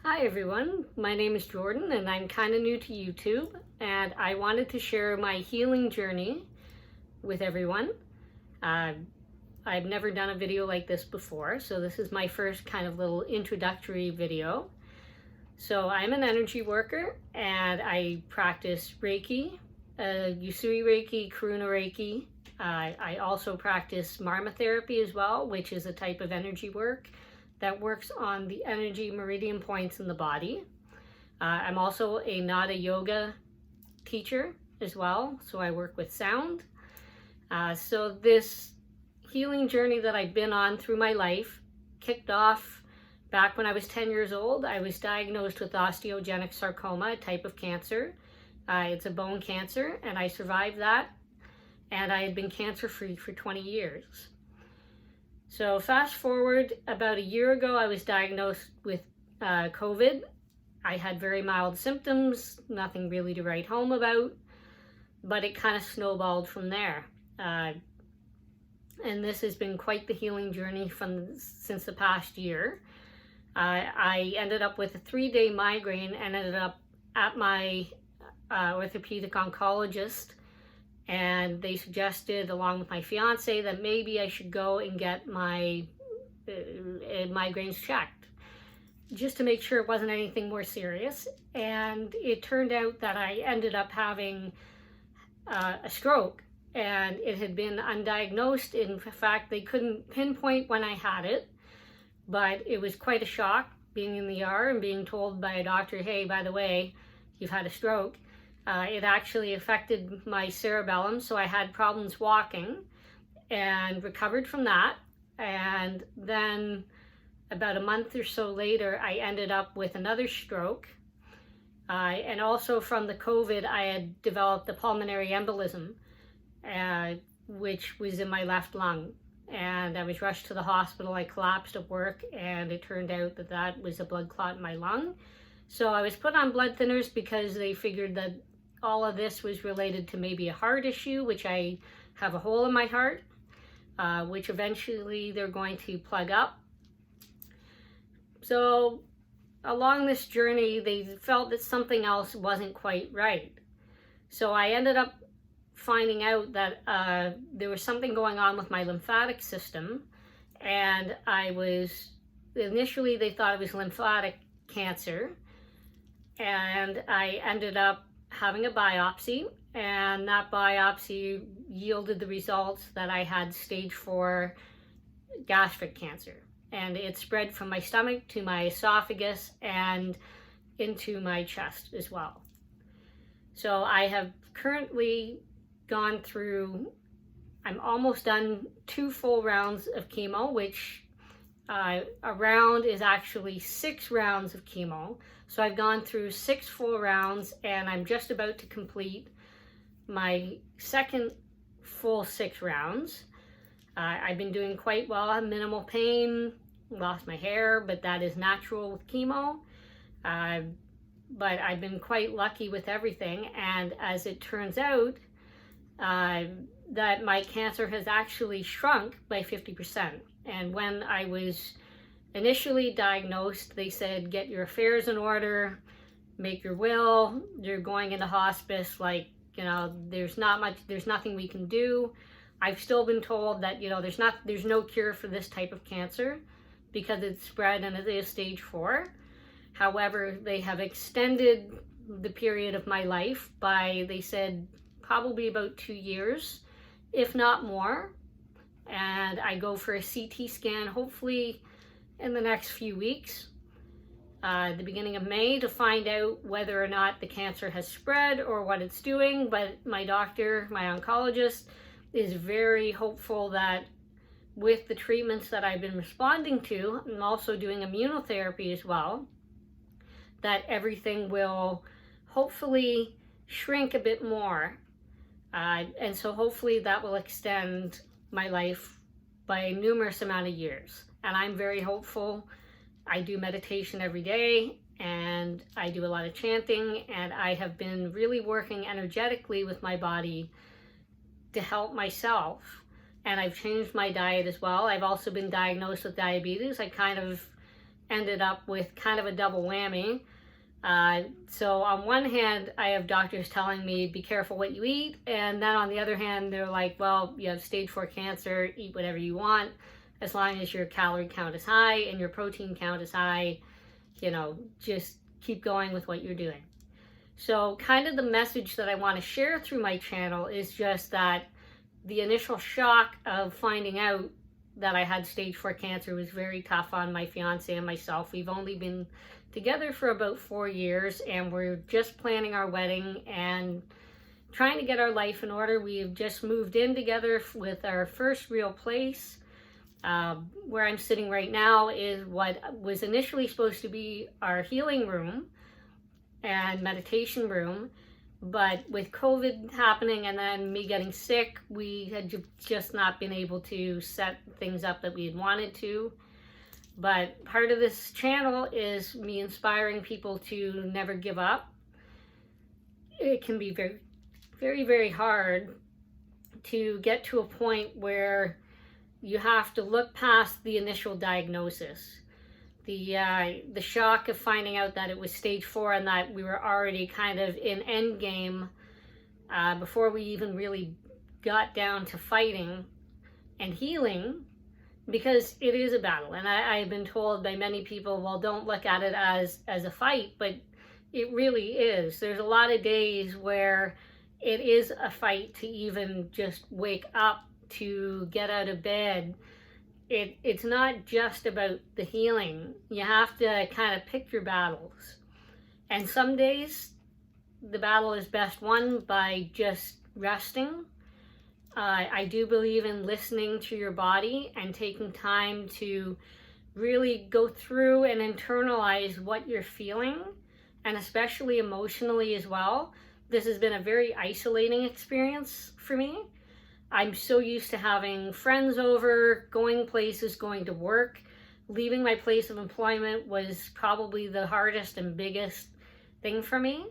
Hi everyone, my name is Jordan and I'm kind of new to YouTube, and I wanted to share my healing journey with everyone. Uh, I've never done a video like this before, so this is my first kind of little introductory video. So I'm an energy worker and I practice Reiki, Usui Reiki, Karuna Reiki. I also practice Marma therapy as well, which is a type of energy work that works on the energy meridian points in the body. I'm also a Nada yoga teacher as well, so I work with sound. So this healing journey that I've been on through my life kicked off back when I was 10 years old. I was diagnosed with osteogenic sarcoma, a type of cancer. It's a bone cancer, and I survived that, and I had been cancer-free for 20 years. So fast forward, about a year ago, I was diagnosed with COVID. I had very mild symptoms, nothing really to write home about, but it kind of snowballed from there. And this has been quite the healing journey since the past year. I ended up with a 3-day migraine and ended up at my orthopedic oncologist, and they suggested, along with my fiance, that maybe I should go and get my migraines checked, just to make sure it wasn't anything more serious. And it turned out that I ended up having a stroke, and it had been undiagnosed. In fact, they couldn't pinpoint when I had it, but it was quite a shock being in the ER and being told by a doctor, hey, by the way, you've had a stroke. It actually affected my cerebellum, so I had problems walking and recovered from that. And then about a month or so later, I ended up with another stroke. And also from the COVID, I had developed a pulmonary embolism, which was in my left lung. And I was rushed to the hospital. I collapsed at work, and it turned out that that was a blood clot in my lung. So I was put on blood thinners because they figured that all of this was related to maybe a heart issue, which I have a hole in my heart, which eventually they're going to plug up. So along this journey, they felt that something else wasn't quite right. So I ended up finding out that there was something going on with my lymphatic system, and initially they thought it was lymphatic cancer, and I ended up having a biopsy, and that biopsy yielded the results that I had stage 4 gastric cancer, and it spread from my stomach to my esophagus and into my chest as well. So I have currently gone through, I'm almost done 2 full rounds of chemo, which a round is actually 6 rounds of chemo. So I've gone through 6 full rounds, and I'm just about to complete my second full 6 rounds. I've been doing quite well. I have minimal pain, lost my hair, but that is natural with chemo. But I've been quite lucky with everything, and as it turns out, that my cancer has actually shrunk by 50%. And when I was initially diagnosed, they said, get your affairs in order, make your will, you're going into hospice, like, there's nothing we can do. I've still been told that, there's no cure for this type of cancer because it's spread and it is stage 4. However, they have extended the period of my life by, they said, probably about 2 years, if not more. And I go for a CT scan, hopefully in the next few weeks, the beginning of May, to find out whether or not the cancer has spread or what it's doing. But my doctor, my oncologist, is very hopeful that with the treatments that I've been responding to, and also doing immunotherapy as well, that everything will hopefully shrink a bit more. And so hopefully that will extend my life by a numerous amount of years. And I'm very hopeful. I do meditation every day, and I do a lot of chanting, and I have been really working energetically with my body to help myself. And I've changed my diet as well. I've also been diagnosed with diabetes. I kind of ended up with kind of a double whammy. So on one hand, I have doctors telling me, be careful what you eat. And then on the other hand, they're like, well, you have stage 4 cancer, eat whatever you want, as long as your calorie count is high and your protein count is high, just keep going with what you're doing. So kind of the message that I want to share through my channel is just that the initial shock of finding out that I had stage 4 cancer was very tough on my fiance and myself. We've only been together for about 4 years, and we're just planning our wedding and trying to get our life in order. We've just moved in together with our first real place. Where I'm sitting right now is what was initially supposed to be our healing room and meditation room. But with COVID happening and then me getting sick, we had just not been able to set things up that we had wanted to. But part of this channel is me inspiring people to never give up. It can be very, very, very hard to get to a point where you have to look past the initial diagnosis. The shock of finding out that it was stage 4 and that we were already kind of in end game before we even really got down to fighting and healing, because it is a battle. And I've been told by many people, well, don't look at it as a fight, but it really is. There's a lot of days where it is a fight to even just wake up, to get out of bed. It's not just about the healing. You have to kind of pick your battles. And some days the battle is best won by just resting. I do believe in listening to your body and taking time to really go through and internalize what you're feeling, and especially emotionally as well. This has been a very isolating experience for me. I'm so used to having friends over, going places, going to work. Leaving my place of employment was probably the hardest and biggest thing for me.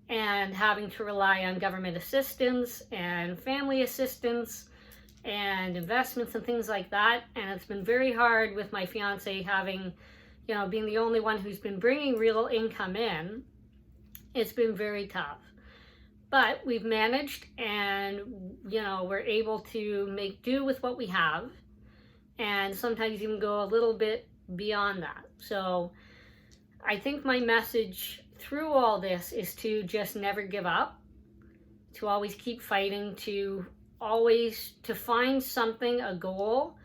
And having to rely on government assistance and family assistance and investments and things like that. And it's been very hard with my fiance having, being the only one who's been bringing real income in. It's been very tough. But we've managed, and, we're able to make do with what we have, and sometimes even go a little bit beyond that. So I think my message through all this is to just never give up, to always keep fighting, to find something, a goal.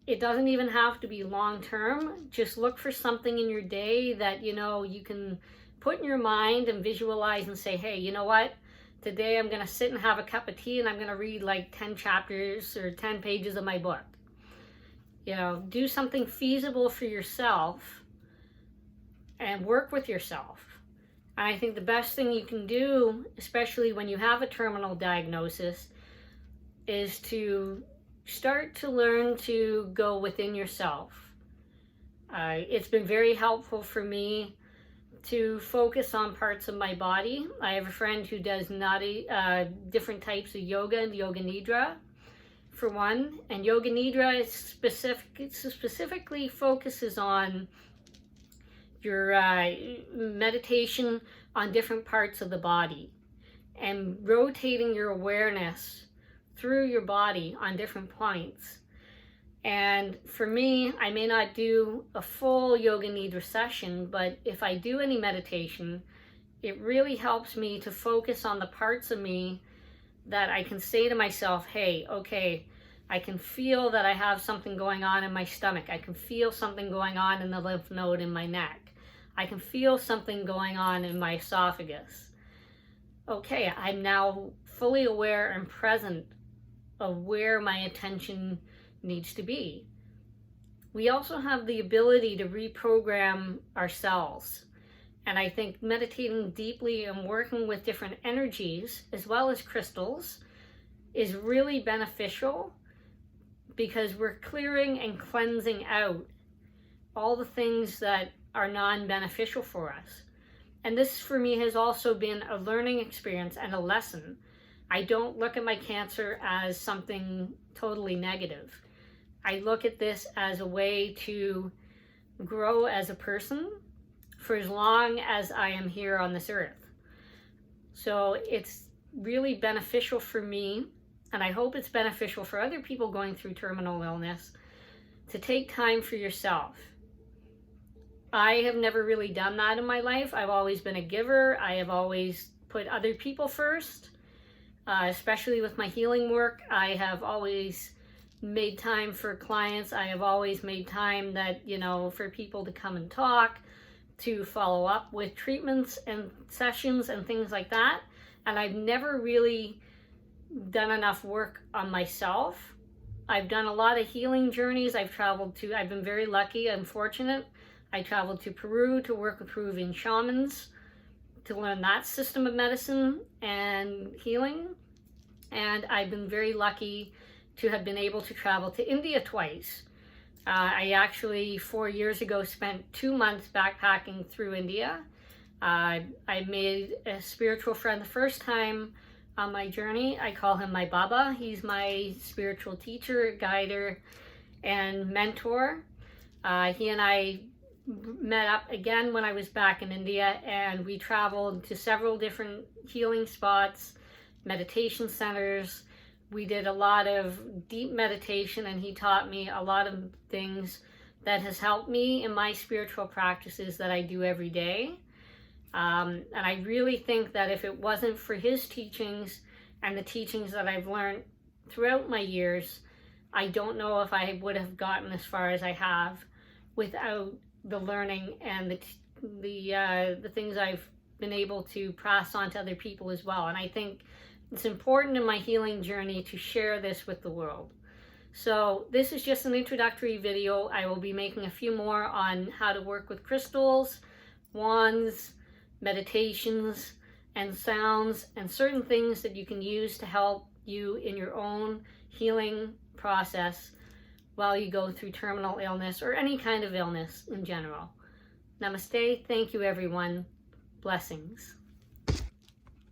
It doesn't even have to be long term. Just look for something in your day that, you can put in your mind and visualize and say, hey, you know what? Today I'm going to sit and have a cup of tea and I'm going to read like 10 chapters or 10 pages of my book. Do something feasible for yourself and work with yourself. And I think the best thing you can do, especially when you have a terminal diagnosis, is to start to learn to go within yourself. It's been very helpful for me to focus on parts of my body. I have a friend who does different types of yoga and yoga nidra, for one. And yoga nidra specifically focuses on your meditation on different parts of the body and rotating your awareness through your body on different points. And for me, I may not do a full yoga nidra session, but if I do any meditation, it really helps me to focus on the parts of me that I can say to myself, hey, okay, I can feel that I have something going on in my stomach. I can feel something going on in the lymph node in my neck. I can feel something going on in my esophagus. Okay, I'm now fully aware and present of where my attention needs to be. We also have the ability to reprogram ourselves. And I think meditating deeply and working with different energies, as well as crystals, is really beneficial, because we're clearing and cleansing out all the things that are non-beneficial for us. And this, for me, has also been a learning experience and a lesson. I don't look at my cancer as something totally negative. I look at this as a way to grow as a person for as long as I am here on this earth. So it's really beneficial for me, and I hope it's beneficial for other people going through terminal illness, to take time for yourself. I have never really done that in my life. I've always been a giver. I have always put other people first, especially with my healing work. I have always made time for clients. I have always made time that, for people to come and talk, to follow up with treatments and sessions and things like that. And I've never really done enough work on myself. I've done a lot of healing journeys. I've been very lucky, I'm fortunate. I traveled to Peru to work with Peruvian shamans to learn that system of medicine and healing. And I've been very lucky to have been able to travel to India twice. I actually, 4 years ago, spent 2 months backpacking through India. I made a spiritual friend the first time on my journey. I call him my Baba. He's my spiritual teacher, guider, and mentor. He and I met up again when I was back in India, and we traveled to several different healing spots, meditation centers. We did a lot of deep meditation, and he taught me a lot of things that has helped me in my spiritual practices that I do every day. And I really think that if it wasn't for his teachings and the teachings that I've learned throughout my years, I don't know if I would have gotten as far as I have without the learning and the things I've been able to pass on to other people as well. And I think it's important in my healing journey to share this with the world. So this is just an introductory video. I will be making a few more on how to work with crystals, wands, meditations, and sounds, and certain things that you can use to help you in your own healing process while you go through terminal illness or any kind of illness in general. Namaste. Thank you, everyone. Blessings.